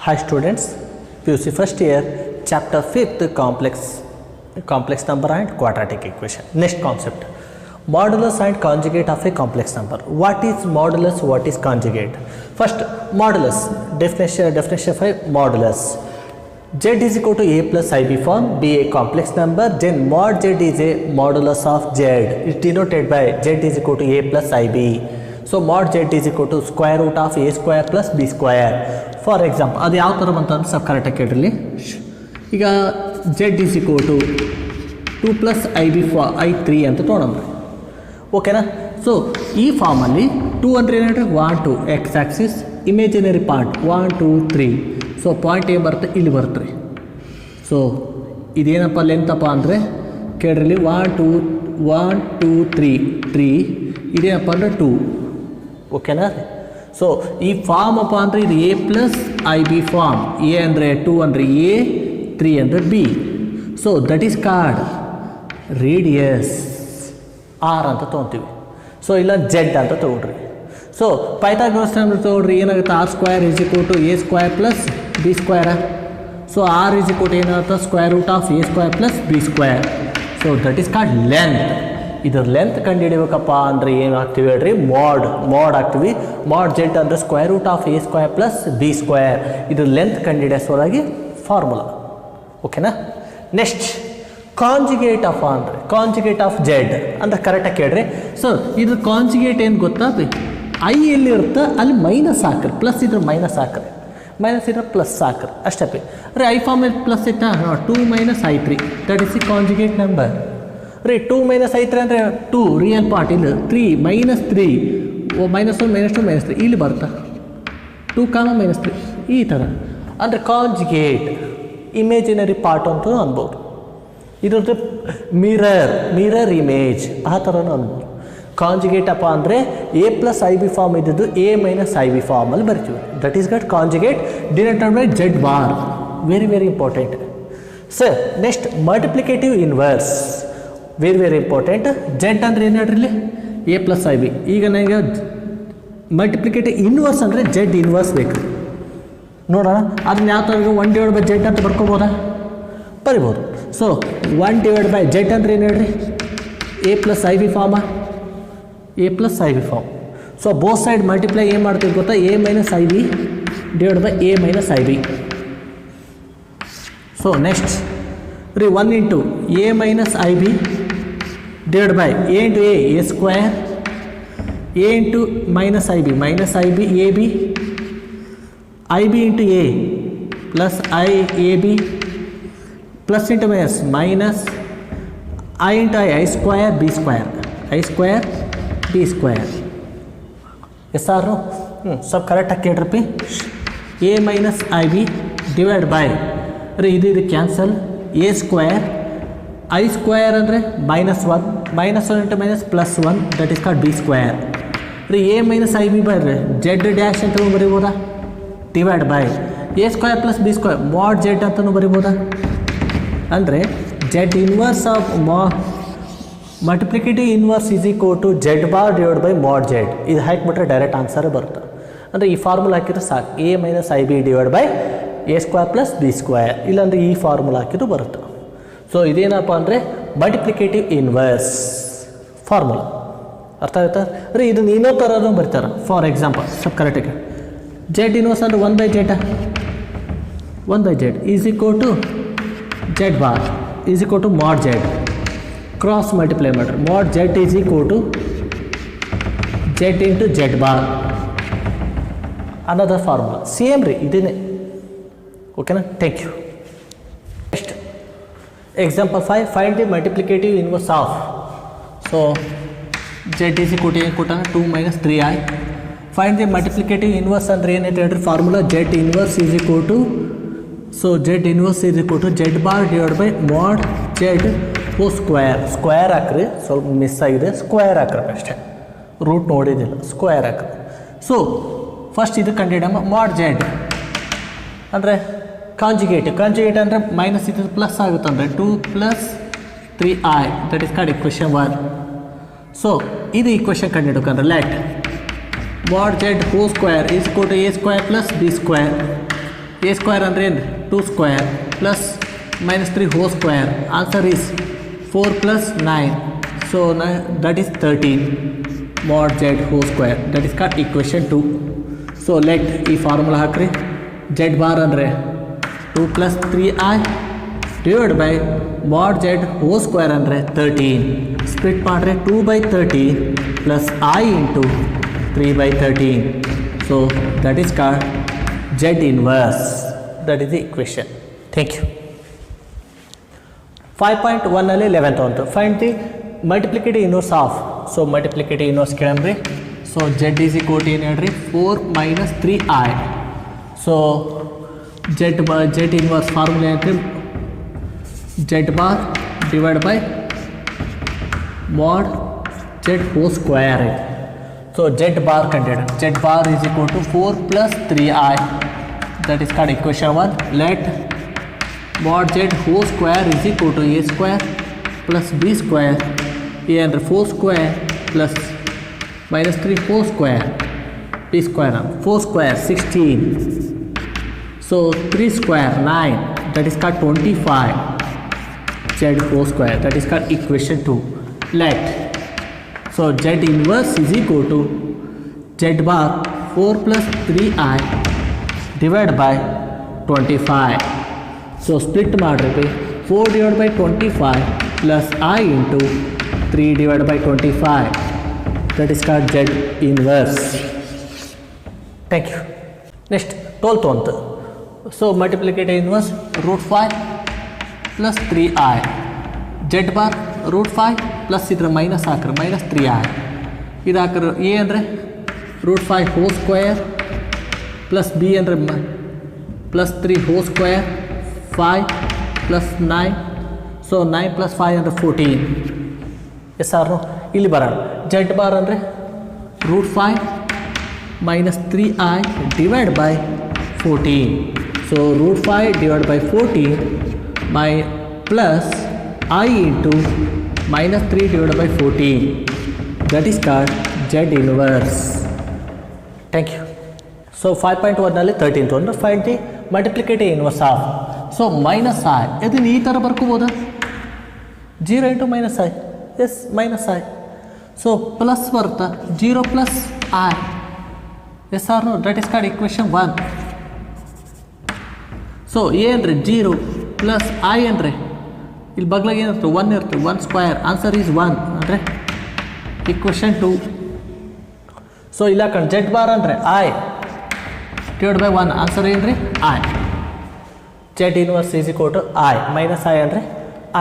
Hi students, PUC first year, chapter 5th, complex number and quadratic equation. Next concept, modulus and conjugate of a complex number. What is modulus, what is conjugate? First, modulus, definition of a modulus. Z is equal to a plus ib form, be a complex number, then mod z is a modulus of z. It is denoted by z is equal to a plus ib. So mod z is equal to square root of a square plus b square. For example, ಅದು ಯಾವ ಥರ ಬಂತ ಸ್ವಲ್ಪ ಕರೆಕ್ಟಾಗಿ ಕೇಳಿರಲಿ. ಈಗ z is equal to 2 plus i3 ಅಂತ ತೊಗೊಂಡ್ರಿ, ಓಕೆನಾ? ಸೊ ಈ ಫಾರ್ಮಲ್ಲಿ 2 ಅಂದರೆ ಏನಾದ್ರೆ 1 2 X axis, imaginary part 1 2 3. So point ಏನು ಬರುತ್ತೆ, ಇಲ್ಲಿ ಬರುತ್ತೆ ರೀ. ಸೊ ಇದೇನಪ್ಪ ಲೆಂತಪ್ಪ ಅಂದರೆ ಕೇಳ್ರಿ, 1 2 3 ಇದೇನಪ್ಪ ಅಂದರೆ 2, ಓಕೆನಾ? ಸೊ ಈ ಫಾರ್ಮ್ ಅಪ್ಪ ಅಂದರೆ ಇದು a plus i b form. A ಅಂದರೆ 2 ಅಂದರೆ ಎ, 3 ಅಂದರೆ b. So that is called radius r ಅಂತ ತೊಗೊತೀವಿ. ಸೊ ಇಲ್ಲ ಜೆಡ್ ಅಂತ ತೊಗೊಳ್ರಿ. ಸೊ ಪೈಥಾಗೋರಸ್ ಅಂದ್ರೆ ತೊಗೊಳ್ರಿ, ಏನಾಗುತ್ತೆ, R square is equal to A square plus B square. So R is equal to ಏನಾಗುತ್ತೆ, square root of A square plus B square. So that is chord length. ಇದ್ರ length ಕಂಡು ಹಿಡಿಬೇಕಪ್ಪ ಅಂದರೆ ಏನು ಹಾಕ್ತೀವಿ ಹೇಳ್ರಿ, ಮಾಡ್ ಹಾಕ್ತೀವಿ. ಮಾಡ್ ಜೆಡ್ ಅಂದರೆ square root of A square plus B square. ಇದ್ರ ಲೆಂತ್ ಕಂಡು ಹಿಡಿಯೋಸೋದಾಗಿ ಫಾರ್ಮುಲಾ, ಓಕೆನಾ? ನೆಕ್ಸ್ಟ್ ಕಾಂಜುಗೇಟ್ ಆಫ್ ಅಂದರೆ ಕಾಂಜುಗೇಟ್ ಆಫ್ ಜೆಡ್ ಅಂದರೆ ಕರೆಕ್ಟಾಗಿ ಕೇಳ್ರಿ. ಸೊ ಇದ್ರ ಕಾಂಜುಗೇಟ್ ಏನು ಗೊತ್ತಾ, ಐ ಎಲ್ಲಿರುತ್ತೆ ಅಲ್ಲಿ ಮೈನಸ್ ಹಾಕ್ರಿ, ಪ್ಲಸ್ ಇದ್ರ ಮೈನಸ್ ಹಾಕ್ರಿ, ಮೈನಸ್ ಇದ್ರೆ ಪ್ಲಸ್ ಹಾಕ್ರಿ, ಅಷ್ಟೇ ರೀ. ಐ ಫಾರ್ಮ್ ಪ್ಲಸ್ ಇತ್ತಾ, 2 minus i3 that is the conjugate number ರೀ. 2 ಮೈನಸ್ i3 ಅಂದರೆ 2 ರಿಯಲ್ ಪಾರ್ಟ್, ಇಲ್ಲ 3 ಮೈನಸ್ 3 -1 -2 -3 ಇಲ್ಲಿ ಬರ್ತಾ 2 -3 ಈ ಥರ ಅಂದರೆ ಕಾಂಜುಗೇಟ್ ಇಮೇಜಿನರಿ ಪಾರ್ಟ್ ಅಂತೂ ಅನ್ಬೋದು. ಇದ್ರದ್ದು ಮಿರರ್ ಇಮೇಜ್ ಆ ಥರನೂ ಅನ್ಬೋದು. ಕಾಂಜುಗೇಟ್ ಅಪ್ಪ ಅಂದರೆ a plus i b form ಇದ್ದದ್ದು ಎ ಮೈನಸ್ ಐ ಬಿ ಫಾರ್ಮಲ್ಲಿ ಬರ್ತೀವಿ. That is got conjugate denoted by z bar. Very important. Sir next multiplicative inverse, very important. Z ಅಂದರೆ ಏನು ಹೇಳ್ರಿ, ಎ ಪ್ಲಸ್ ಐ ಬಿ. ಈಗ ನನಗೆ ಮಲ್ಟಿಪ್ಲಿಕೇಟಿವ್ ಇನ್ವರ್ಸ್ ಅಂದರೆ Z inverse ಬೇಕು ನೋಡೋಣ. ಅದನ್ನ ಯಾವ ಥರ 1/z ಅಂತ ಬರ್ಕೋಬೋದಾ, ಬರಿಬೋದು. ಸೊ 1/z ಅಂದರೆ ಏನು ಹೇಳ್ರಿ, a plus i b form, a plus i b form. So both side multiply ಏನು ಮಾಡ್ತೀವಿ ಗೊತ್ತಾ, a minus I B divide by a minus I b. So next ರೀ 1 into a minus I B divide by a into a square, a into minus I b a b, i b into a plus a b plus into minus i into I square b square. S ಆರು ಸ್ವಲ್ಪ ಕರೆಕ್ಟಾಗಿ ಕೇಳ್ರಪ್ಪಿ. A minus I B divide by re ಇದು cancel, A square I square ಅಂದರೆ -1 into minus +1 that is called B square. Re A minus I B ಬರ್ರಿ Z dash ಅಂತಲೂ ಬರಿಬೋದಾ, divide by A square plus B square mod Z ಅಂತಲೂ ಬರಿಬೋದಾ. ಅಂದರೆ Z inverse of multiplicative inverse is equal to Z bar divide by mod Z. ಇದು ಹಾಕಿಬಿಟ್ರೆ direct ಆನ್ಸರೇ ಬರುತ್ತೆ. ಅಂದರೆ ಈ ಫಾರ್ಮುಲಾ ಹಾಕಿದ್ರೆ ಸಾಕು, A minus I B divide by A square plus B square. ಇಲ್ಲಾಂದರೆ ಈ ಫಾರ್ಮುಲಾ ಹಾಕಿದ್ದು ಬರುತ್ತೆ. ಸೊ ಇದೇನಪ್ಪ ಅಂದರೆ ಮಲ್ಟಿಪ್ಲಿಕೇಟಿವ್ ಇನ್ವರ್ಸ್ ಫಾರ್ಮುಲಾ. ಅರ್ಥ ಆಗುತ್ತಾ ರೀ? ಇದನ್ನು ಇನ್ನೊಂದು ಥರನೂ ಬರ್ತಾರೆ. ಫಾರ್ ಎಕ್ಸಾಂಪಲ್ ಸ್ವಲ್ಪ ಕರೆಕ್ಟಾಗಿ ಜೆಡ್ ಇನ್ವರ್ಸ್ ಅಂದರೆ 1/z is equal to Z bar is equal to mod Z. Cross multiply ಮಾಡ್ರಿ, mod Z is equal to Z into Z bar ಅನ್ನೋದ ಫಾರ್ಮುಲಾ. ಸೇಮ್ ರೀ, ಇದೇನೆ, ಓಕೆನಾ? Thank you. Next example 5, find the multiplicative inverse of. So Z is equal to ಏನು ಕೊಟ್ಟಾನ, 2 - 3i. Find the multiplicative inverse ಅಂದರೆ ಏನೈತೆ ಹೇಳ್ರಿ, formula Z inverse is equal to, so Z inverse is equal to Z bar divide by mod Z whole square ಹಾಕ್ರಿ. ಸ್ವಲ್ಪ miss ಆಗಿದೆ, square ಹಾಕ್ರಿ ಅಷ್ಟೇ, ರೂಟ್ ನೋಡಿದ್ದಿಲ್ಲ, ಸ್ಕ್ವಯರ್ ಹಾಕ್ರಿ. ಸೊ ಫಸ್ಟ್ ಇದು ಕಂಡುಹಿಡಿಯಮ್ಮ. ಮಾಡ್ ಜೆಡ್ ಅಂದರೆ ಕಾಂಜುಗೇಟ್ ಅಂದರೆ ಮೈನಸ್ ಇದ್ದು ಪ್ಲಸ್ ಆಗುತ್ತೆ, ಅಂದರೆ 2 + 3i that is called equation 1. So ಇದು ಇಕ್ವೇಷನ್ ಕಂಡುಹಿಡ್ಬೇಕಂದ್ರೆ let mod z whole square is equal to a square plus b square. A square ಅಂದರೆ ಏನು 2 square plus minus 3 whole square. Answer is 4 plus 9. So that is 13 mod z whole square. That is called equation 2. So let ಈ formula ಹಾಕ್ರಿ. z bar ಅಂದರೆ 2 plus 3i divided by mod z whole square ಅಂದರೆ 13. Split ಮಾಡಿದ್ರೆ 2 by 13 plus I into 3 by 13. So that is called z inverse. That is the equation. Thank you. 5.1 ಅಲ್ಲಿ 11th ಒಂದು find the multiplicative inverse of. So multiplicative inverse ಕೇಳಮ್ರಿ. So z is equal to ಏನು ಹೇಳ್ರಿ 4 minus 3i. So z inverse formula ಏನಂದ್ರೆ z bar divide by mod z whole square. So z bar consider z bar is equal to 4 plus 3i. That is called equation 1. Let mod z whole square is equal to a square plus b square. A under 4 square plus minus 3 4 square. b square 4 square 16. So 3 square 9. That is called 25. Z whole square. That is called equation 2. Let so z inverse is equal to z bar 4 plus 3i divided by 25. So split ಮಾಡಿರಿ 4 divided by 25 plus I into 3 divided by 25. That is called z inverse. Thank you. Next 12th one. So multiplicative inverse root 5 plus 3i. Z bar root 5 plus ಇದ್ರ minus ಹಾಕ್ರೆ minus 3i. ಇದು ಹಾಕ್ರೆ A ಅಂದರೆ root 5 whole square plus B ಅಂದರೆ plus 3 whole square 5 plus 9. So 9 plus 5 ಅಂದರೆ 14. Yes ಆರ್ನು ಇಲ್ಲಿ ಬರೋಣ. ಜೆಡ್ ಬಾರ್ ಅಂದರೆ root 5 minus 3i divide by 14. So root 5 divide by 14 ಮೈ plus I into minus 3 divided by 14. That is called z inverse. Thank you. So 5.1 ನಲ್ಲಿ 13th ಒಂದು find the multiplicative inverse of. So minus I ಇದನ್ನು ಈ ಥರ ಬರ್ಕೋಬೋದಾ 0 into minus I. Yes minus I. So plus ಬರುತ್ತಾ 0 plus I. Yes or no? That is called equation 1. So A ಅಂದರೆ 0 plus I ಅಂದರೆ ಇಲ್ಲಿ ಬಗ್ಲಾಗ ಏನಿರ್ತದೆ 1 ಇರ್ತದೆ 1 ಸ್ಕ್ವಯರ್. ಆನ್ಸರ್ ಈಸ್ 1 ಅಂದರೆ ಇಕ್ವೇಷನ್ 2. ಸೊ ಇಲ್ಲ ಕಣ್ ಜೆಡ್ ಬಾರ್ ಅಂದರೆ ಐ ಡಿವೈಡ್ ಬೈ 1. ಆನ್ಸರ್ ಏನು ರೀ I. Z inverse is equal to I minus I ಅಂದರೆ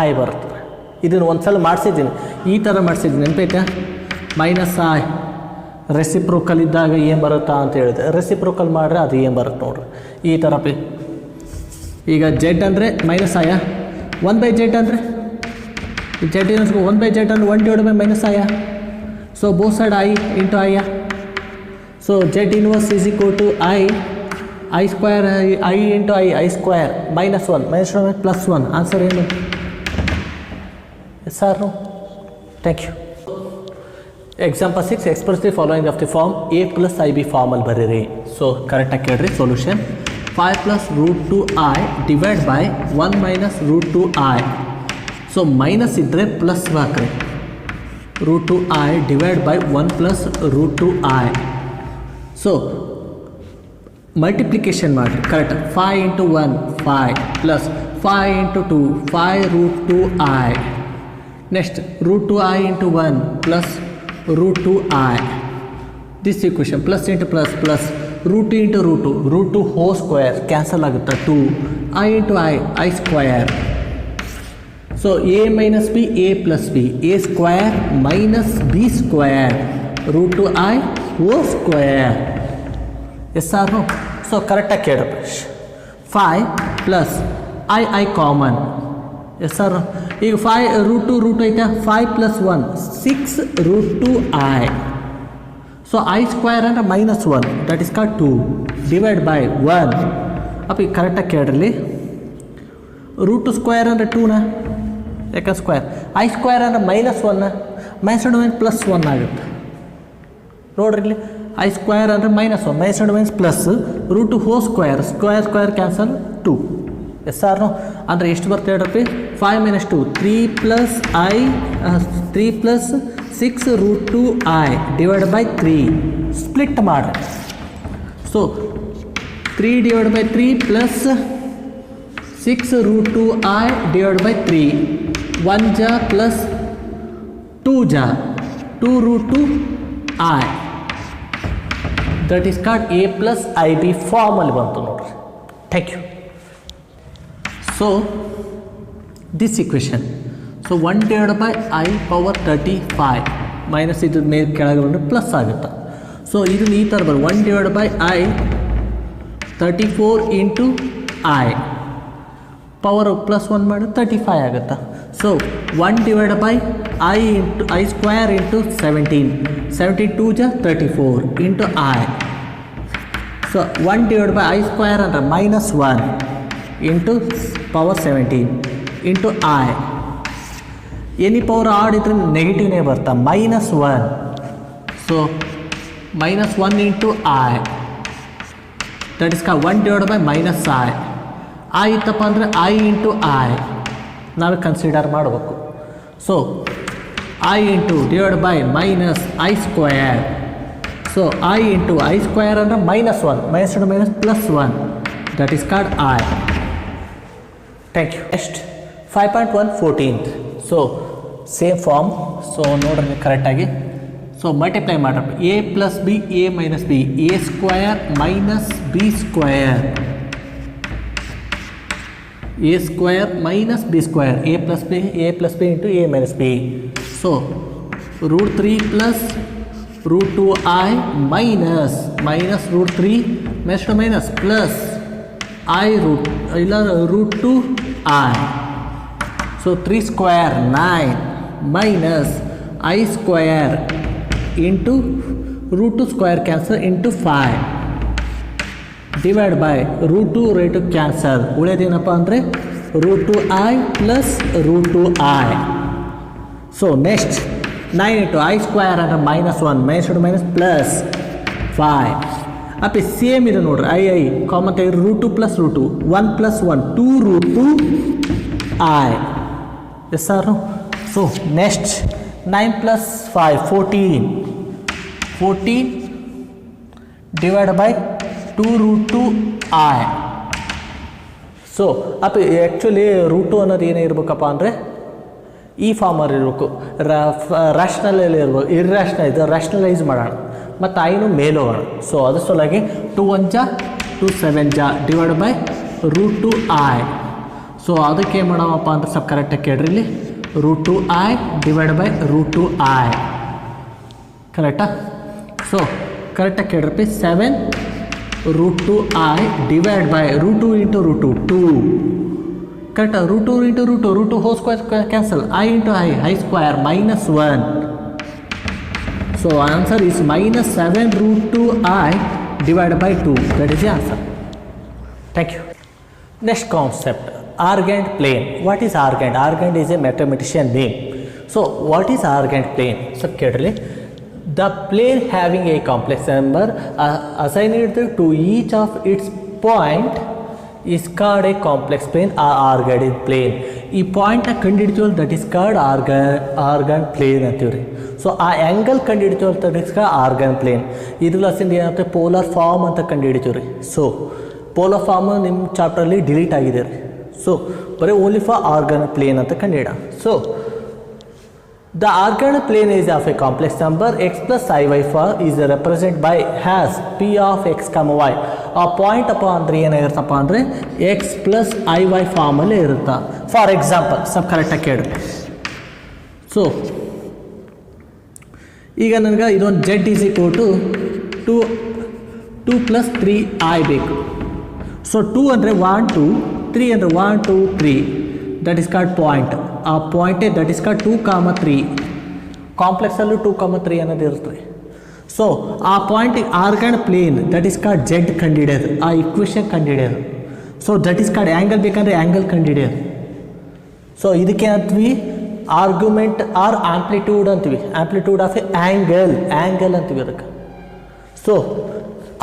ಐ ಬರ್ತದೆ. ಇದನ್ನು ಒಂದು ಸಲ ಮಾಡಿಸಿದ್ದೀನಿ, ಈ ಥರ ಮಾಡಿಸಿದ್ದೀನಿ ನೆನಪೈತಾ. ಮೈನಸ್ ಐ ರೆಸಿಪ್ರೋಕಲ್ ಇದ್ದಾಗ ಏನು ಬರುತ್ತಾ ಅಂತ ಹೇಳಿದೆ. ರೆಸಿಪ್ರೋಕಲ್ ಮಾಡಿದ್ರೆ ಅದು ಏನು ಬರುತ್ತೆ ನೋಡ್ರಿ ಈ ಥರ ಪಿ. ಈಗ ಜೆಡ್ ಅಂದರೆ ಮೈನಸ್ ಐಯ 1 by z ಅಂದರೆ z ಇನ್ವರ್ಸ್ 1 by z ಅಂದರೆ 1 divided by minus I. So both side I into I. So z inverse is equal to I square I into I square minus 1 minus 1 plus 1. Answer ಏನು yes or no. Thank you. Example 6 express the following of the form a plus IB ಫಾರ್ಮಲ್ಲಿ ಬರೀರಿ. So ಕರೆಕ್ಟಾಗಿ ಕೇಳಿರಿ. Solution 5 plus root 2i divided by 1 minus root 2i. So minus ಇದ್ದರೆ plus ಹಾಕ್ರಿ. root 2i divided by 1 plus root 2i. So multiplication ಮಾಡಿರಿ correct. 5 into 1 5 plus 5 into 2 5 root 2i. Next root 2i into 1 plus root 2i. This equation plus into plus plus root into root root 2 whole square cancel ಆಗುತ್ತೆ 2 I into I square. So A minus B A plus B A square minus B square root 2i whole square. Yes or no. So ಕರೆಕ್ಟಾಗಿ ಕೇಳಪ್ಪ. 5 plus I common. Yes or. ಈಗ 5 root ಐತೆ 5 plus 1 6 root 2i. So I square ಅಂದರೆ minus 1 that is called 2 divide by 1. ಅಪ್ಪ ಈಗ ಕರೆಕ್ಟಾಗಿ ಕೇಳ್ರಿ. Root square ಅಂದರೆ 2ನ ಯಾಕೆ ಸ್ಕ್ವಯರ್. ಐ ಸ್ಕ್ವಯರ್ ಅಂದರೆ ಮೈನಸ್ 1 ಮೈನಸ್ 1 ಪ್ಲಸ್ 1 ಆಗುತ್ತೆ ನೋಡ್ರಿ ಇಲ್ಲಿ. ಐ ಸ್ಕ್ವೇರ್ ಅಂದರೆ -1 -1 plus root whole square square cancel 2 yes or no ಅಂದರೆ ಎಷ್ಟು ಬರ್ತದೆ ಹೇಳ್ರಿ 5 - 2 3 + 6 √2i ಡಿವೈಡ್ ಬೈ 3 ಸ್ಪ್ಲಿಟ್ ಮಾಡಿರಿ so 3 / 3 plus 6 √2i divide by 3 1 ಜಾ ಪ್ಲಸ್ 2 ಜಾ 2 √2i that is called a plus ib ಫಾರ್ಮಲ್ಲಿ ಬಂತು ನೋಡ್ರಿ thank you so this equation so 1 / i power 35 minus ಇದು ಮೇಲೆ ಕೆಳಗೆ ಬಂದರೆ ಪ್ಲಸ್ ಆಗುತ್ತೆ ಸೊ ಇದನ್ನು ಈ ಥರ ಬರ್ 1 / i 34 into i power plus 1 ಮಾಡಿ 35 ಆಗುತ್ತೆ ಸೊ 1 / i ಸ್ಕ್ವೇರ್ ಇಂಟು 17 2 ಜಾ 34 into i so 1 / i square ಅಂದರೆ -1 into power 17 into i any power ಆಡಿದ್ರೆ ನೆಗೆಟಿವ್ನೇ ಬರ್ತಾ -1 so -1 into i that is 1 / -i i ಇತ್ತಪ್ಪ ಅಂದರೆ i ಇಂಟು i ನಾವೇ ಕನ್ಸಿಡರ್ ಮಾಡಬೇಕು so i into divide by -i square so i into i square ಅಂದರೆ -1 +1 that is called i thank you next 5.1 14th so same form so ನೋಡ್ರಿ ಕರೆಕ್ಟಾಗಿ so multiply ಮಾಡ್ರಿ a + b a - b a square - b square a square - b square a + b into a - b so √3 plus √2i minus √3 - plus i ಇಲ್ಲ √2i so 3 square 9 minus i square into √2 square cancel into 5 divide by √2 cancel ಉಳಿಯೋದೇನಪ್ಪ ಅಂದರೆ √2i plus √2i so next 9 into i square ಅಂದರೆ -1 - plus 5 ಅಪ್ಪಿ same ಇದೆ ನೋಡ್ರಿ i common ತೆಗೆದು √2 plus √2 1 + 1 2 √2i yes sir so next 9 + 5 14 divide by 2 √2i so ಅಪ್ಪಿ actually √2 ಅನ್ನೋದು ಏನೇ ಇರ್ಬೇಕಪ್ಪ ಅಂದರೆ ಈ ಫಾರ್ಮಲ್ಲಿ ಇರಬೇಕು ರ್ಯಾಷನಲಲ್ಲಿ ಇರ್ಬೇಕು ಇರ್ಯಾಷನಲ್ ಇದು ರ್ಯಾಷನಲೈಸ್ ಮಾಡೋಣ ಮತ್ತು ಐನು ಮೇಲೆ ಹೋಗೋಣ ಸೊ ಅದ್ರ ಸಲುವಾಗಿ 2 × 1 = 2 7 ಡಿವೈಡ್ ಬೈ √2i ಸೊ ಅದಕ್ಕೆ ಏನು ಮಾಡೋವಪ್ಪ ಅಂದ್ರೆ ಸ್ವಲ್ಪ ಕರೆಕ್ಟಾಗಿ ಕೇಳ್ರಿ ಇಲ್ಲಿ √2i ಡಿವೈಡ್ ಬೈ √2i ಕರೆಕ್ಟಾ ಸೊ ಕರೆಕ್ಟಾಗಿ ಕೇಳ್ರಿ 7 √2i ಡಿವೈಡ್ ಬೈ √2 ಇಂಟು √2 2 ಕರೆಕ್ಟಾ √2 into √2 whole square cancel i into i square -1 so answer is -7 √2i divided by 2. That is the answer. Thank you. Next concept, argand plane. What is argand? Argand is a mathematician name. So what is argand plane? Subcategory, the plane having a complex number assigned to each of its point is called a complex plane or argand plane. ಈ ಪಾಯಿಂಟ್ನ ಕಂಡುಹಿಡಿತೀವಲ್ಲ that is called Argand plane ಅಂತೀವ್ರಿ. So ಆ angle ಕಂಡುಹಿಡಿತೀವಲ್ಲ that is called Argand plane. ಇದ್ರಲ್ಲಿಂದ ಏನಾಗುತ್ತೆ polar form ಅಂತ ಕಂಡುಹಿಡಿತೀವ್ರಿ. So polar form ನಿಮ್ಮ ಚಾಪ್ಟ್ರಲ್ಲಿ ಡಿಲೀಟ್ ಆಗಿದೆ ರೀ. ಸೊ ಬರೀ ಓನ್ಲಿ ಫಾರ್ ಆರ್ಗನ್ ಪ್ಲೇನ್ ಅಂತ ಕಂಡುಹಿಡ. So the organoid plane is of a complex number x plus iy is represented by has p of x comma y. ಆ point ಅಪ್ಪ ಅಂದರೆ ಏನಾಗಿರುತ್ತಪ್ಪ ಅಂದರೆ ಎಕ್ಸ್ ಪ್ಲಸ್ ಐ ವೈ ಫಾರ್ಮಲ್ಲೇ ಇರುತ್ತೆ. For example ಸ್ವಲ್ಪ ಕರೆಕ್ಟಾಗಿ ಕೇಳಿ. ಸೊ ಈಗ ನನಗೆ ಇದೊಂದು Z is equal to 2 + 3i ಬೇಕು. ಸೊ 2 ಅಂದರೆ 1 2, 3 ಅಂದರೆ 1 2 3, ದಟ್ ಇಸ್ ಕಾಲ್ಡ್ ಪಾಯಿಂಟ್. ಆ ಪಾಯಿಂಟೇ ದಟ್ ಇಸ್ ಕಾಲ್ಡ್ 2, 3. ಕಾಂಪ್ಲೆಕ್ಸಲ್ಲೂ 2, 3 ಅನ್ನೋದು ಇರುತ್ತೆ. ಸೊ ಆ ಪಾಯಿಂಟಿಗೆ Argand plane that is called Z ಕಂಡುಹಿಡಿಯೋದು, ಆ ಇಕ್ವೇಷನ್ ಕಂಡುಹಿಡಿಯೋದು. So that is called angle ಬೇಕಂದರೆ ಆ್ಯಂಗಲ್ ಕಂಡುಹಿಡಿಯೋದು. ಸೊ ಇದಕ್ಕೆ ಅಂತೀವಿ ಆರ್ಗ್ಯುಮೆಂಟ್ ಆರ್ ಆಂಪ್ಲಿಟ್ಯೂಡ್ ಅಂತೀವಿ. ಆಂಪ್ಲಿಟ್ಯೂಡ್ ಆಫ್ ಎ ಆ್ಯಂಗಲ್ ಅಂತೀವಿ ಅದಕ್ಕೆ. ಸೊ ಸೊ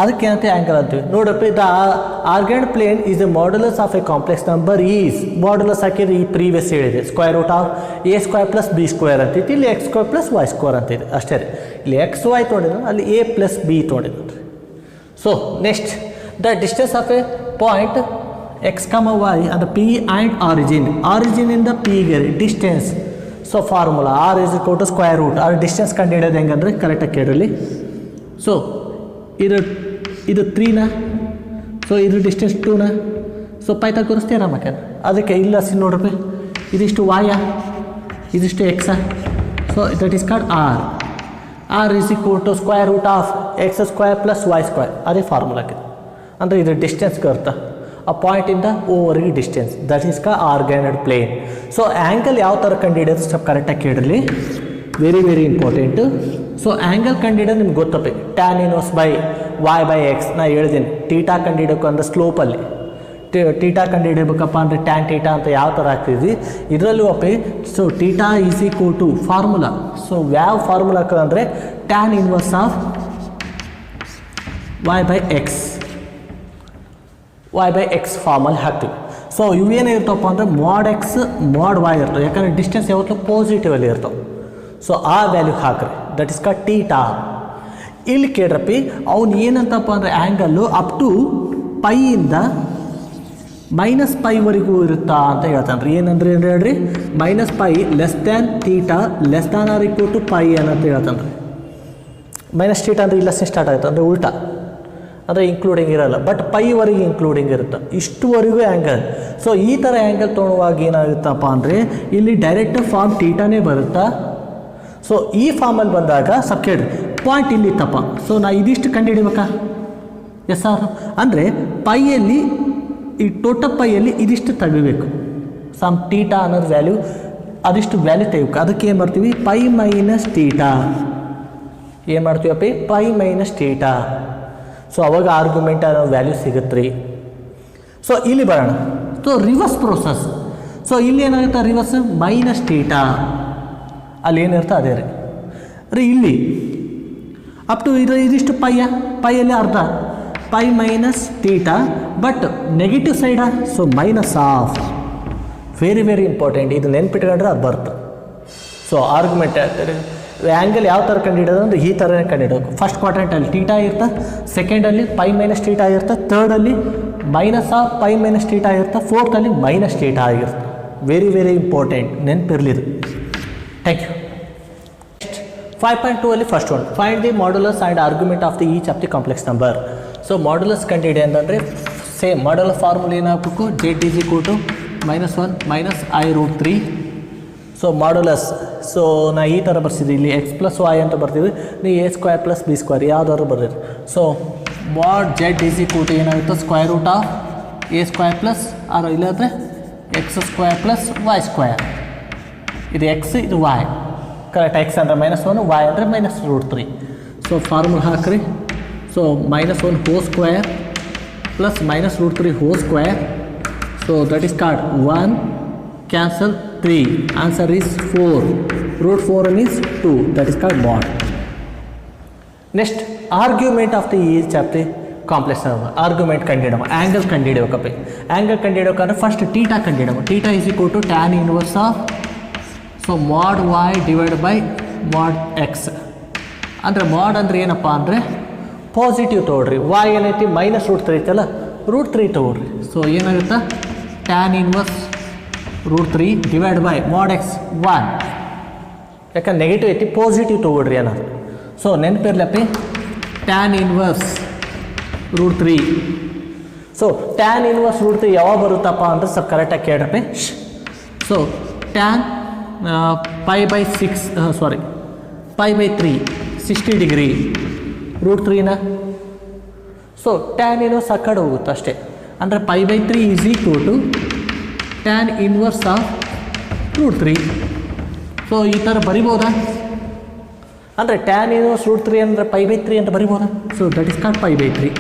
ಅದಕ್ಕೆ ಏನಂತ ಆ್ಯಂಗಲ್ ಅಂತೀವಿ ನೋಡಪ್ಪ. The Argand plane is a modulus of a complex number is modulus ಹಾಕಿದ್ರೆ ಈ ಪ್ರೀವಿಯಸ್ ಹೇಳಿದೆ square root of a square plus b square ಅಂತೈತಿ. ಇಲ್ಲಿ x square plus y square ಅಂತೈತಿ ಅಷ್ಟೇ ರೀ. ಇಲ್ಲಿ ಎಕ್ಸ್ ವೈ ತೊಗೊಂಡಿದ್ದು ಅಲ್ಲಿ a ಪ್ಲಸ್ b ತೊಗೊಂಡಿದ್ದು ರೀ. So next the distance of a point x, y ಅಂದರೆ p ಆ್ಯಂಡ್ ಆರಿಜಿನಿಂದ ಪಿಗೆ distance. So formula r is equal to square root r distance ಕಂಡುಹಿಡಿಯೋದು ಹೆಂಗಂದ್ರೆ ಕರೆಕ್ಟಾಗಿ ಕೇಳಿರಲಿ. ಸೊ ಇದು 3ನ, ಸೊ ಇದು ಡಿಸ್ಟೆನ್ಸ್ 2ನ. ಸೊ ಪೈತ ಗುರುಸ್ತೀರ ಮಕ್ಕ ಅದಕ್ಕೆ ಇಲ್ಲ ಸಿ ನೋಡ್ರಿ ಇದಿಷ್ಟು ವಾಯ ಇದಿಷ್ಟು ಎಕ್ಸ. So that is called r is equal to square root of x square plus y square. ಅದೇ ಫಾರ್ಮುಲಾಕ್ಕೆ ಅಂದರೆ ಇದು ಡಿಸ್ಟೆನ್ಸ್ ಕರ್ತ ಆ ಪಾಯಿಂಟಿಂದ ಓವರ್ಗೆ ಡಿಸ್ಟೆನ್ಸ್ ದಟ್ ಈಸ್ ಕಾ ಆರ್ಗ್ಯಾಂಡ್ ಪ್ಲೇನ್. ಸೊ ಆ್ಯಂಗಲ್ ಯಾವ ಥರ ಕಂಡುಹಿಡಿಯೋದು ಸ್ವಲ್ಪ ಕರೆಕ್ಟಾಗಿ ಕೇಳಿರಲಿ, very very important. So angle ಕಂಡುಹಿಡಿಯೋದು ನಿಮ್ಗೆ ಗೊತ್ತಪ್ಪ, tan inverse by y by x. ನಾ ಹೇಳಿದ್ದೀನಿ ಟೀಟಾ ಕಂಡುಹಿಡೋಕೆ ಅಂದರೆ ಸ್ಲೋಪಲ್ಲಿ ಟೀಟಾ ಕಂಡುಹಿಡಬೇಕಪ್ಪ ಅಂದರೆ ಟ್ಯಾನ್ ಟೀಟಾ ಅಂತ ಯಾವ ಥರ ಆಗ್ತಿದ್ವಿ ಇದರಲ್ಲೂ ಅಪ್ಪಿ. So theta is equal to formula. So ಯಾವ ಫಾರ್ಮುಲಾ ಅಂದರೆ tan inverse of y by X ಫಾರ್ಮಲ್ಲಿ ಹಾಕ್ತೀವಿ. ಸೊ ಇವೇನಿರ್ತಪ್ಪ ಅಂದರೆ ಮಾಡ್ ಎಕ್ಸ್ ಮಾಡ್ y ಇರ್ತವೆ, ಯಾಕಂದರೆ ಡಿಸ್ಟೆನ್ಸ್ ಯಾವತ್ತೂ ಪಾಸಿಟಿವಲ್ಲಿ ಇರ್ತವೆ. ಸೊ ಆ ವ್ಯಾಲ್ಯೂ ಹಾಕ್ರಿ, ದಟ್ ಇಸ್ ಕಾ ಟೀಟಾ. ಇಲ್ಲಿ ಕೇಳ್ರಪ್ಪಿ ಅವ್ನು ಏನಂತಪ್ಪ ಅಂದರೆ ಆ್ಯಂಗಲ್ಲು ಅಪ್ ಟು ಪೈಯಿಂದ -πವರೆಗೂ ಇರುತ್ತಾ ಅಂತ ಹೇಳ್ತಾನೆ ರೀ. ಏನಂದ್ರೆ ಏನು ಹೇಳ್ರಿ, -π less than theta less than or equal to π ಅಂತ ಹೇಳ್ತಾನೆ ರೀ. ಮೈನಸ್ ಥೀಟಾ ಅಂದರೆ ಇಲ್ಲ ಸ್ಟಾರ್ಟ್ ಆಯಿತು ಅಂದರೆ ಉಲ್ಟಾ ಅಂದರೆ ಇನ್ಕ್ಲೂಡಿಂಗ್ ಇರೋಲ್ಲ, ಬಟ್ ಪೈವರೆಗೆ ಇನ್ಕ್ಲೂಡಿಂಗ್ ಇರುತ್ತೆ, ಇಷ್ಟುವರೆಗೂ ಆ್ಯಂಗಲ್. ಸೊ ಈ ಥರ ಆ್ಯಂಗಲ್ ತೊಗೊಳುವಾಗ ಏನಾಗುತ್ತಪ್ಪ ಅಂದರೆ ಇಲ್ಲಿ ಡೈರೆಕ್ಟ್ ಫಾರ್ಮ್ ಟೀಟಾನೇ ಬರುತ್ತಾ. ಸೊ ಈ ಫಾರ್ಮಲ್ಲಿ ಬಂದಾಗ ಸ್ವಲ್ಪ ಕೇಳ್ರಿ ಪಾಯಿಂಟ್ ಇಲ್ಲಿ ಇತ್ತಪ್ಪ. ಸೊ ನಾ ಇದಿಷ್ಟು ಕಂಡುಹಿಡಿಬೇಕಾ ಎಸ್ ಆರ್ ಅಂದರೆ ಪೈಯಲ್ಲಿ ಈ ಟೋಟಲ್ ಪೈಯಲ್ಲಿ ಇದಿಷ್ಟು ತೆಗಿಬೇಕು. ಸಮ್ ಟೀಟಾ ಅನ್ನೋದು ವ್ಯಾಲ್ಯೂ ಅದಿಷ್ಟು ವ್ಯಾಲ್ಯೂ ತೆಗಿಬೇಕು. ಅದಕ್ಕೆ ಏನು ಮಾಡ್ತೀವಿ π ಮೈನಸ್ ಟೀಟಾ. ಏನು ಮಾಡ್ತೀವಪ್ಪಿ π ಮೈನಸ್ ಟೀಟಾ. ಸೊ ಅವಾಗ ಆರ್ಗ್ಯುಮೆಂಟ್ ಅನ್ನೋ ವ್ಯಾಲ್ಯೂ ಸಿಗುತ್ತೆ ರೀ. ಸೊ ಇಲ್ಲಿ ಬರೋಣ. So reverse process. ಸೊ ಇಲ್ಲಿ ಏನಾಗುತ್ತೆ ರಿವರ್ಸ್ ಮೈನಸ್ ಟೀಟಾ ಅಲ್ಲಿ ಏನಿರುತ್ತೆ ಅದೇ ರೀ. ಇಲ್ಲಿ ಅಪ್ ಟು ಇದಿಷ್ಟು ಪೈಯಲ್ಲಿ ಅರ್ಧ π ಮೈನಸ್ ಟೀಟಾ, ಬಟ್ ನೆಗೆಟಿವ್ ಸೈಡಾ. So minus of very very important, ಇದು ನೆನ್ಪಿಟ್ಕೊಂಡ್ರೆ ಅದು ಬರುತ್ತೆ. ಸೊ ಆರ್ಗ್ಯುಮೆಂಟ್ ಆ್ಯಂಗಲ್ ಯಾವ ಥರ ಕಂಡುಹಿಡೋದು ಅಂದರೆ ಈ ಥರನೇ ಕಂಡುಹಿಡೋದು. ಫಸ್ಟ್ ಕ್ವಾಡ್ರೆಂಟಲ್ಲಿ ಟೀಟಾ ಇರುತ್ತೆ, ಸೆಕೆಂಡಲ್ಲಿ π ಮೈನಸ್ ಟೀಟಾ ಇರುತ್ತೆ, ಥರ್ಡಲ್ಲಿ ಮೈನಸ್ ಆಫ್ π ಮೈನಸ್ ಟೀಟಾ ಇರುತ್ತೆ, ಫೋರ್ತಲ್ಲಿ ಮೈನಸ್ ಟೀಟಾ ಆಗಿರುತ್ತೆ. ವೆರಿ ವೆರಿ ಇಂಪಾರ್ಟೆಂಟ್, ನೆನಪಿರಲಿದು. Thank you. 5.2 ಅಲ್ಲಿ first one find the modulus and argument of the each of the complex number. So modulus ಕಂಡುಹಿಡಿ ಅಂತಂದರೆ ಸೇಮ್ ಮಾಡ್ಯುಲಸ್ ಫಾರ್ಮುಲಾ ಏನಾಗಬೇಕು, z is equal to -1 minus i√3. So modulus so ನಾ ಈ ಥರ ಬರ್ಸಿದ್ವಿ, ಇಲ್ಲಿ x plus y ಅಂತ ಬರ್ತಿದ್ವಿ, ನೀವು a square plus b square ಯಾವ್ದಾದ್ರು ಬರ್ದಿರಿ. So mod z is equal to ಏನಾಗುತ್ತೆ square root of a square plus or ಇಲ್ಲಾಂದರೆ x square plus y square. ಇದು x ಇದು y ಕರೆಕ್ಟ್. x ಅಂದರೆ -1 y ಅಂದರೆ -√3. ಸೊ ಫಾರ್ಮುಲಾ ಹಾಕ್ರಿ. So -1 whole square plus -√3 whole square. So that is called 1 cancel 3 answer is 4. √4 is 2 that is called mod. Next argument of the each of the complex number. Argument ಕಂಡುಹಿಡೋಣ, angle ಕಂಡುಹಿಡಬೇಕಪ್ಪ. Angle ಕಂಡುಹಿಡೋಕಂದ್ರೆ first theta ಕಂಡುಹಿಡೋಣ. Theta is equal to tan inverse of so mod y divide by mod x. ಅಂದರೆ mod ಅಂದರೆ ಏನಪ್ಪ ಅಂದರೆ positive ತೊಗೊಳ್ರಿ. y ಏನೈತಿ -√3 ಐತಲ್ಲ, √3 ತೊಗೊಳ್ರಿ. ಸೊ ಏನಾಗುತ್ತಾ tan inverse √3 divide by mod x 1. ಯಾಕಂದ್ರೆ ನೆಗೆಟಿವ್ ಐತಿ, ಪಾಸಿಟಿವ್ ತೊಗೊಳ್ರಿ ಅನ್ನೋದು. ಸೊ ನೆನಪಿರ್ಲಪ್ಪಿ tan inverse √3. So tan inverse √3 ಯಾವಾಗ ಬರುತ್ತಪ್ಪ ಅಂದರೆ ಸ್ವಲ್ಪ ಕರೆಕ್ಟಾಗಿ ಕೇಳ್ರಪ್ಪಿ. ಸೊ ಟ್ಯಾನ್ π/3 60 ಡಿಗ್ರಿ √3ನ. ಸೊ ಟ್ಯಾನ್ ಇನ್ವರ್ಸ್ ಆ ಕಡೆ ಹೋಗುತ್ತೆ ಅಷ್ಟೇ. ಅಂದರೆ π/3 is equal to tan inverse of √3. So ಈ ಥರ ಬರಿಬೋದಾ ಅಂದರೆ ಟ್ಯಾನ್ ಇನ್ವರ್ಸ್ √3 ಅಂದರೆ π/3 ಅಂತ ಬರಿಬೋದಾ. So that is called π/3.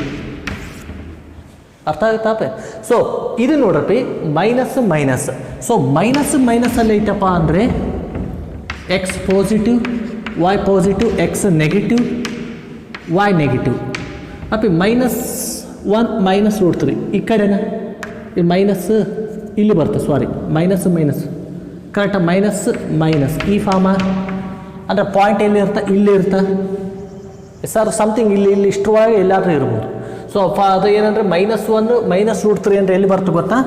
ಅರ್ಥ ಆಗುತ್ತಪ್ಪ. ಸೊ ಇದು ನೋಡ್ರಪ್ಪಿ ಮೈನಸ್ ಮೈನಸ್. ಸೊ ಮೈನಸ್ ಅಲ್ಲಿ ಐತಪ್ಪ ಅಂದರೆ x positive, y positive, x negative, y negative. ಅಪ್ಪಿ -1 -√3 ಈ ಕಡೆನ ಈ ಮೈನಸ್ ಇಲ್ಲಿ ಬರ್ತದೆ, ಸಾರಿ ಮೈನಸ್ ಕರೆಕ್ಟಾ, ಮೈನಸ್ ಈ ಫಾರ್ಮ ಅಂದರೆ ಪಾಯಿಂಟ್ ಎಲ್ಲಿ ಇರ್ತಾ ಇಲ್ಲಿ ಇರ್ತಾ ಸರ್ ಸಮಥಿಂಗ್ ಇಲ್ಲಿ ಇಷ್ಟರೊಳಗೆ ಎಲ್ಲಾದರೂ ಇರ್ಬೋದು. ಸೊ ಅದು ಏನಂದರೆ -1 -√3 ಅಂದರೆ ಎಲ್ಲಿ ಬರ್ತದೆ ಗೊತ್ತಾ,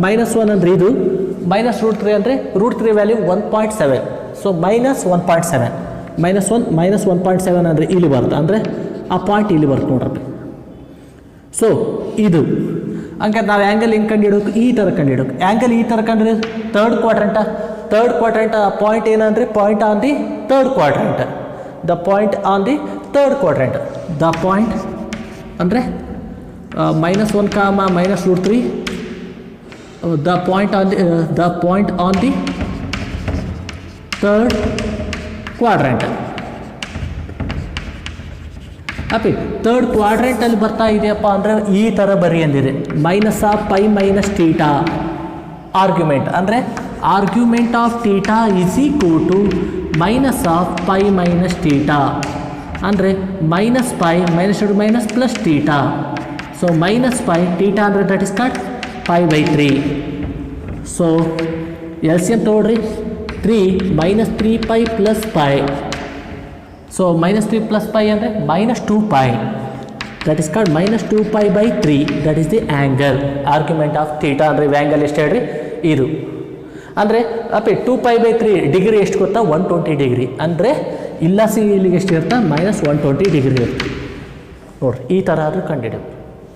-1 ಅಂದರೆ ಇದು, -√3 ಅಂದರೆ √3 ವ್ಯಾಲ್ಯೂ 1.7. ಸೊ -1.7 -1 ಅಂದರೆ ಇಲ್ಲಿ ಬರುತ್ತೆ, ಅಂದರೆ ಆ ಪಾಯಿಂಟ್ ಇಲ್ಲಿ ಬರುತ್ತೆ ನೋಡ್ರಪ್ಪ. ಸೊ ಇದು ಹಂಗೆ ನಾವು ಆ್ಯಂಗಲ್ ಹಿಂಗೆ ಕಂಡುಹಿಡೋಕೆ ಈ ಥರ ಕಂಡುಹಿಡೋಕೆ, ಆ್ಯಂಗಲ್ ಈ ಥರ ಕಂಡ್ರೆ ಥರ್ಡ್ ಕ್ವಾಡ್ರೆಂಟ್ ಪಾಯಿಂಟ್ ಏನಂದರೆ point on the third quadrant, the point on the third quadrant, the point ಅಂದರೆ -1, -√3, the point on the third quadrant. ಅಪ್ಪಿ ಥರ್ಡ್ ಕ್ವಾಡ್ರೆಂಟಲ್ಲಿ ಬರ್ತಾ ಇದೆಯಪ್ಪ ಅಂದರೆ ಈ ಥರ ಬರಿ ಅಂದಿದೆ, -π - ಆರ್ಗ್ಯುಮೆಂಟ್ ಅಂದರೆ argument of theta is equal to -π - ಅಂದರೆ -π ಪ್ಲಸ್ ಥೀಟಾ. ಸೊ -π ಥೀಟಾ ಅಂದರೆ that is called π/3. So LCM ತಗೊಳ್ರಿ, 3 -3π ಪ್ಲಸ್ π. ಸೊ -3 ಪ್ಲಸ್ π ಅಂದರೆ -2π, that is called -2π/3. That is the angle, argument of theta ಅಂದರೆ ಆ್ಯಂಗಲ್ ಎಷ್ಟು ಹೇಳ್ರಿ ಇದು. ಅಂದರೆ ಅಪ್ಪಿ 2π/3 ಡಿಗ್ರಿ ಎಷ್ಟು ಗೊತ್ತಾ, 120 ಡಿಗ್ರಿ. ಅಂದರೆ ಇಲ್ಲಿಗೆ ಎಷ್ಟು ಇರ್ತಾ, -120 ಡಿಗ್ರಿ ಇರುತ್ತೆ ನೋಡಿರಿ. ಈ ಥರ ಆದರೂ ಕಂಡಿಡಿಯೋದು.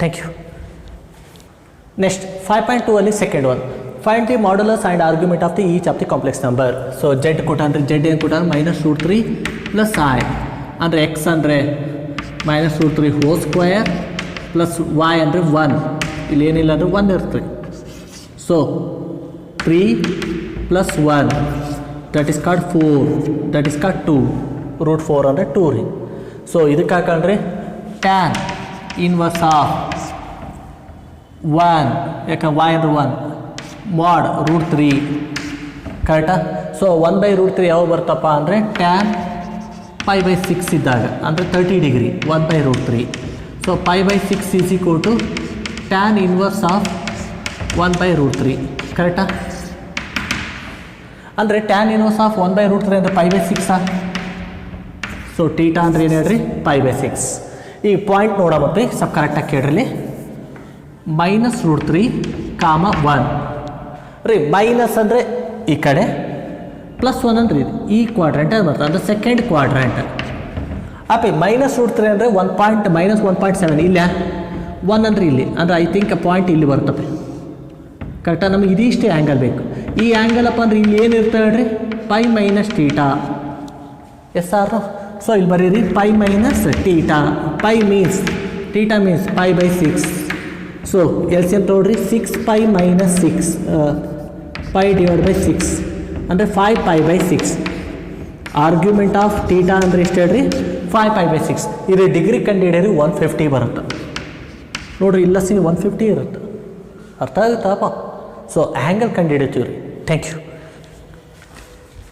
Thank you. ನೆಕ್ಸ್ಟ್ 5.2 ಅಲ್ಲಿ second one, find the modulus and argument of the each of the complex number. So Z ಕೊಟ್ಟ ಅಂದರೆ ಜೆಡ್ ಏನು ಕೊಟ್ಟ, -√3 ಪ್ಲಸ್ i ಅಂದರೆ ಎಕ್ಸ್ ಅಂದರೆ -√3 ಹೋಲ್ ಸ್ಕ್ವಯರ್ ಪ್ಲಸ್ y ಅಂದರೆ 1, ಇಲ್ಲಿ ಏನಿಲ್ಲ ಅಂದರೆ 1 ಇರ್ತದೆ. So 3 plus 1 that is called 4, that is called 2, √4 ಅಂದರೆ 2 ರೀ. ಸೊ ಇದಕ್ಕೆ ಹಾಕೊಂಡ್ರೆ tan ಇನ್ವರ್ಸ್ ಆಫ್ 1, ಯಾಕೆ y ಅಂದರೆ 1 mod √3 ಕರೆಕ್ಟಾ. ಸೊ 1/√3 ಯಾವ ಬರ್ತಪ್ಪ ಅಂದರೆ tan π/6 ಇದ್ದಾಗ ಅಂದರೆ 30 degree 1/√3. So π/6 is equal to tan inverse of 1/√3 ಕರೆಕ್ಟಾ. ಅಂದರೆ tan ಇನ್ವರ್ಸ್ ಆಫ್ 1/√3 ಅಂದರೆ π/6. ಸೊ ಥೀಟಾ ಅಂದರೆ ಏನು ಹೇಳ್ರಿ, π/6. ಈ ಪಾಯಿಂಟ್ ನೋಡೋಮತ್ತೆ ಸ್ವಲ್ಪ ಕರೆಕ್ಟಾಗಿ ಕೇಳ್ರಿ. -√3, 1 ರೀ, ಮೈನಸ್ ಅಂದರೆ ಈ ಕಡೆ, +1 ಅಂದರೆ ಇದು ಈ ಕ್ವಾಡ್ರೆಂಟ್ ಅದು ಬರ್ತದೆ, ಅಂದರೆ ಸೆಕೆಂಡ್ ಕ್ವಾಡ್ರೆಂಟ್. ಅಪ್ಪಿ -√3 ಅಂದರೆ -1.7 ಇಲ್ಲ, 1 ಅಂದರೆ ಇಲ್ಲಿ, ಅಂದರೆ ಐ ಥಿಂಕ್ ಪಾಯಿಂಟ್ ಇಲ್ಲಿ ಬರ್ತದೆ ಕರೆಕ್ಟಾಗಿ. ನಮಗೆ ಇದಿಷ್ಟೇ ಆ್ಯಂಗಲ್ ಬೇಕು. ಈ ಆ್ಯಂಗಲ್ ಅಪ್ಪ ಅಂದರೆ ಇಲ್ಲಿ ಏನಿರ್ತದೆ ಹೇಳ್ರಿ, π - ಥೀಟಾ. S R. ಸೊ ಇಲ್ಲಿ ಬರೀರಿ π - theta. π means theta means π/6. So LCM ತಗೊಳ್ರಿ, 6π - 6 π/6 ಅಂದರೆ 5π/6. ಆರ್ಗ್ಯುಮೆಂಟ್ ಆಫ್ ಥೀಟಾ ಅಂದರೆ ಎಷ್ಟು ಹೇಳ್ರಿ, 5π/6. ಇದು ಡಿಗ್ರಿ ಕಂಡುಹಿಡಿಯಿರಿ 150 ಬರುತ್ತೆ ನೋಡಿರಿ, ಇಲ್ಲ 150 ಇರುತ್ತೆ. ಅರ್ಥ ಆಗುತ್ತಾಪ. ಸೊ ಆ್ಯಂಗಲ್ ಕಂಡುಹಿಡಿತೀವಿ ರೀ. Thank you.